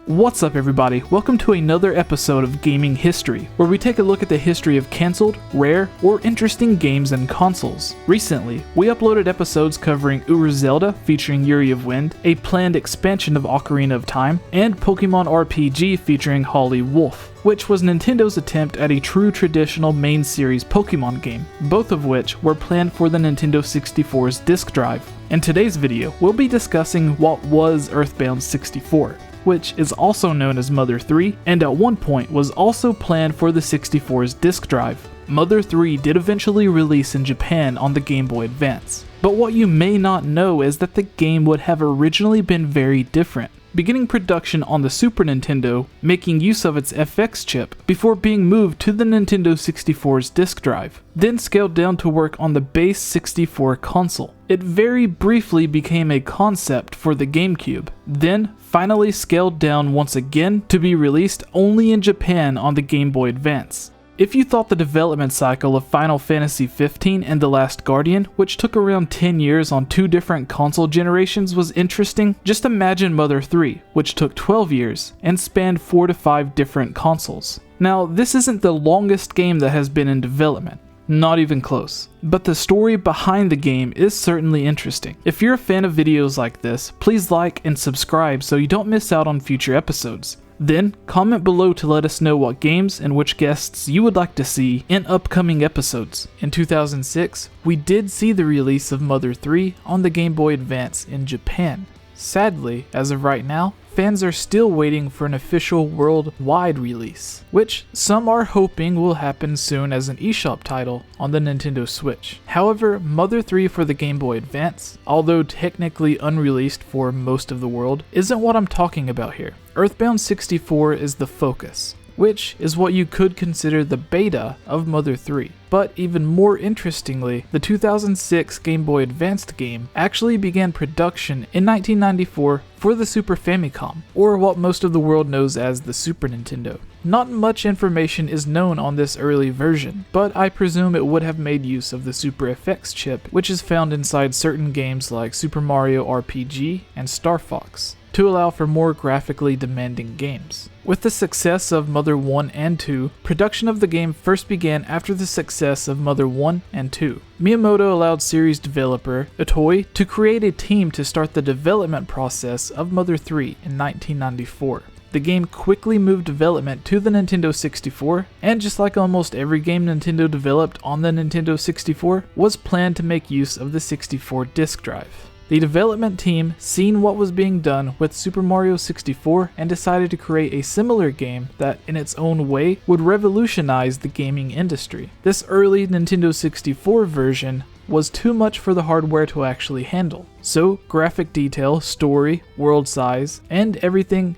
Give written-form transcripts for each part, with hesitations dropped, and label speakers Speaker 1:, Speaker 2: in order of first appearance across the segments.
Speaker 1: What's up everybody, welcome to another episode of Gaming History, where we take a look at the history of cancelled, rare, or interesting games and consoles. Recently, we uploaded episodes covering Zelda featuring Yuri of Wind, a planned expansion of Ocarina of Time, and Pokemon RPG featuring Holly Wolf, which was Nintendo's attempt at a true traditional main series Pokemon game, both of which were planned for the Nintendo 64's disk drive. In today's video, we'll be discussing what was Earthbound 64. Which is also known as Mother 3, and at one point was also planned for the 64's disk drive. Mother 3 did eventually release in Japan on the Game Boy Advance, but what you may not know is that the game would have originally been very different, beginning production on the Super Nintendo, making use of its FX chip, before being moved to the Nintendo 64's disk drive, then scaled down to work on the base 64 console. It very briefly became a concept for the GameCube, then finally scaled down once again to be released only in Japan on the Game Boy Advance. If you thought the development cycle of Final Fantasy XV and The Last Guardian, which took around 10 years on two different console generations, was interesting, just imagine Mother 3, which took 12 years and spanned 4 to 5 different consoles. Now, this isn't the longest game that has been in development. Not even close. But the story behind the game is certainly interesting. If you're a fan of videos like this, please like and subscribe so you don't miss out on future episodes. Then, comment below to let us know what games and which guests you would like to see in upcoming episodes. In 2006, we did see the release of Mother 3 on the Game Boy Advance in Japan. Sadly, as of right now, fans are still waiting for an official worldwide release, which some are hoping will happen soon as an eShop title on the Nintendo Switch. However, Mother 3 for the Game Boy Advance, although technically unreleased for most of the world, isn't what I'm talking about here. Earthbound 64 is the focus, which is what you could consider the beta of Mother 3. But even more interestingly, the 2006 Game Boy Advanced game actually began production in 1994 for the Super Famicom, or what most of the world knows as the Super Nintendo. Not much information is known on this early version, but I presume it would have made use of the Super FX chip, which is found inside certain games like Super Mario RPG and Star Fox, to allow for more graphically demanding games. With the success of Mother 1 and 2, production of the game first began after the success of Mother 1 and 2. Miyamoto allowed series developer Toei to create a team to start the development process of Mother 3 in 1994. The game quickly moved development to the Nintendo 64, and just like almost every game Nintendo developed on the Nintendo 64, was planned to make use of the 64 disk drive. The development team seen what was being done with Super Mario 64 and decided to create a similar game that, in its own way, would revolutionize the gaming industry. This early Nintendo 64 version was too much for the hardware to actually handle. So, graphic detail, story, world size, and everything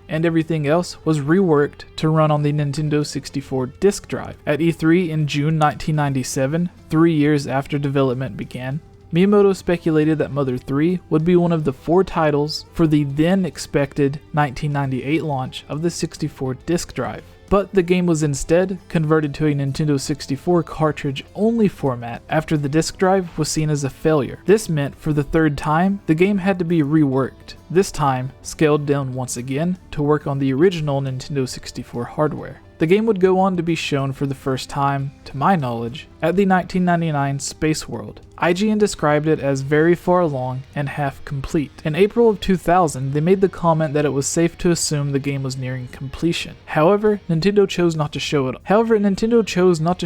Speaker 1: else was reworked to run on the Nintendo 64 disk drive. At E3 in June 1997, 3 years after development began, Miyamoto speculated that Mother 3 would be one of the 4 titles for the then expected 1998 launch of the 64 disk drive. But the game was instead converted to a Nintendo 64 cartridge-only format after the disk drive was seen as a failure. This meant for the third time, the game had to be reworked, this time scaled down once again to work on the original Nintendo 64 hardware. The game would go on to be shown for the first time, to my knowledge, at the 1999 Space World. IGN described it as very far along and half complete. In April of 2000, they made the comment that it was safe to assume the game was nearing completion. However, Nintendo chose not to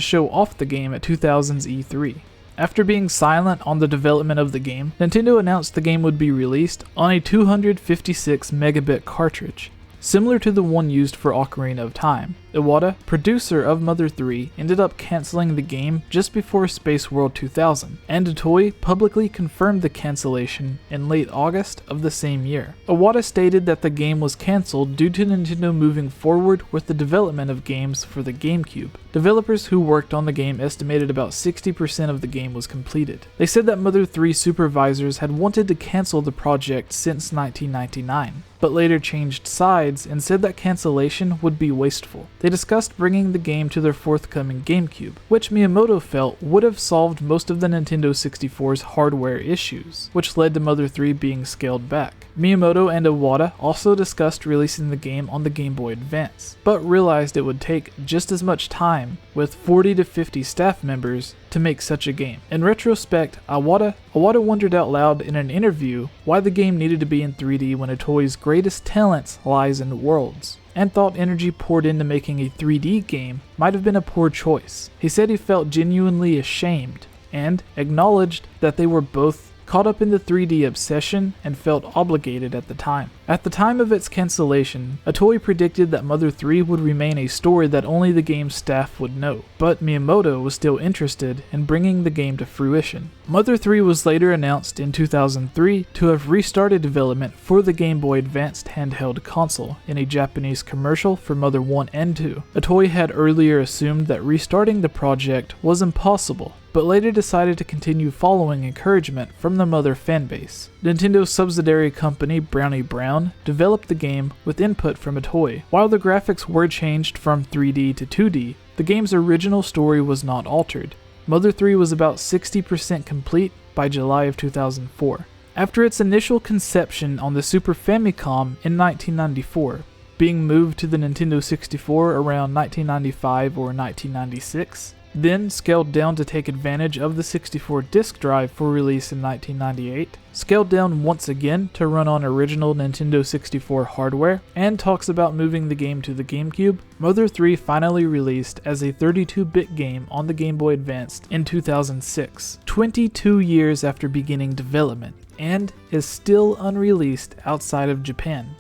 Speaker 1: show off the game at 2000's E3. After being silent on the development of the game, Nintendo announced the game would be released on a 256 megabit cartridge, similar to the one used for Ocarina of Time. Iwata, producer of Mother 3, ended up cancelling the game just before Space World 2000, and Toei publicly confirmed the cancellation in late August of the same year. Iwata stated that the game was cancelled due to Nintendo moving forward with the development of games for the GameCube. Developers who worked on the game estimated about 60% of the game was completed. They said that Mother 3 supervisors had wanted to cancel the project since 1999, but later changed sides and said that cancellation would be wasteful. They they discussed bringing the game to their forthcoming GameCube, which Miyamoto felt would have solved most of the Nintendo 64's hardware issues, which led to Mother 3 being scaled back. Miyamoto and Iwata also discussed releasing the game on the Game Boy Advance, but realized it would take just as much time, with 40 to 50 staff members, to make such a game. In retrospect, Iwata wondered out loud in an interview why the game needed to be in 3D when a toy's greatest talents lies in worlds, and thought energy poured into making a 3D game might have been a poor choice. He said he felt genuinely ashamed, and acknowledged that they were both caught up in the 3D obsession and felt obligated at the time. At the time of its cancellation, Toei predicted that Mother 3 would remain a story that only the game's staff would know, but Miyamoto was still interested in bringing the game to fruition. Mother 3 was later announced in 2003 to have restarted development for the Game Boy Advance handheld console in a Japanese commercial for Mother 1 and 2. Toei had earlier assumed that restarting the project was impossible, but later decided to continue following encouragement from the Mother fanbase. Nintendo's subsidiary company Brownie Brown developed the game with input from Toei. While the graphics were changed from 3D to 2D, the game's original story was not altered. Mother 3 was about 60% complete by July of 2004. After its initial conception on the Super Famicom in 1994, being moved to the Nintendo 64 around 1995 or 1996, then scaled down to take advantage of the 64 disk drive for release in 1998, scaled down once again to run on original Nintendo 64 hardware, and talks about moving the game to the GameCube, Mother 3 finally released as a 32-bit game on the Game Boy Advance in 2006, 22 years after beginning development, and is still unreleased outside of Japan.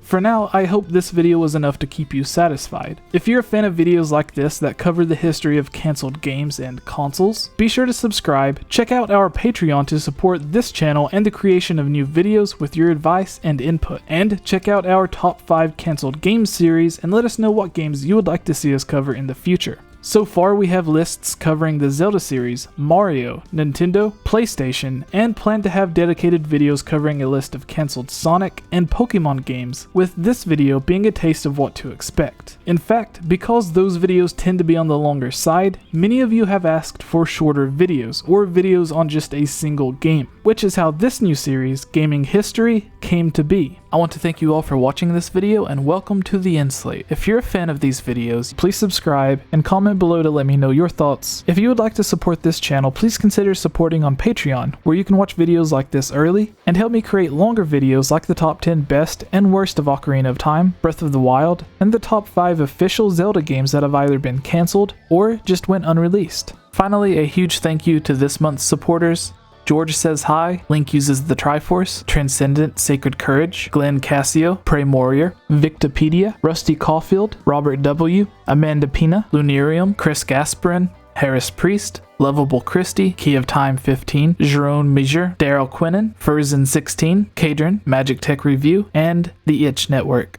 Speaker 1: For now, I hope this video was enough to keep you satisfied. If you're a fan of videos like this that cover the history of cancelled games and consoles, be sure to subscribe, check out our Patreon to support this channel and the creation of new videos with your advice and input, and check out our top 5 cancelled games series and let us know what games you would like to see us cover in the future. So far we have lists covering the Zelda series, Mario, Nintendo, PlayStation, and plan to have dedicated videos covering a list of cancelled Sonic and Pokemon games, with this video being a taste of what to expect. In fact, because those videos tend to be on the longer side, many of you have asked for shorter videos, or videos on just a single game, which is how this new series, Gaming History, came to be. I want to thank you all for watching this video and welcome to the End Slate. If you're a fan of these videos, please subscribe and comment below to let me know your thoughts. If you would like to support this channel, please consider supporting on Patreon, where you can watch videos like this early and help me create longer videos like the top 10 best and worst of Ocarina of Time, Breath of the Wild, and the top 5 official Zelda games that have either been cancelled or just went unreleased. Finally, a huge thank you to this month's supporters: George Says Hi, Link Uses the Triforce, Transcendent Sacred Courage, Glenn Cassio, Prey Warrior, Victopedia, Rusty Caulfield, Robert W., Amanda Pina, Lunarium, Chris Gasparin, Harris Priest, Lovable Christie, Key of Time 15, Jerome Major, Daryl Quinnen, Furzin 16, Kadron, Magic Tech Review, and The Itch Network.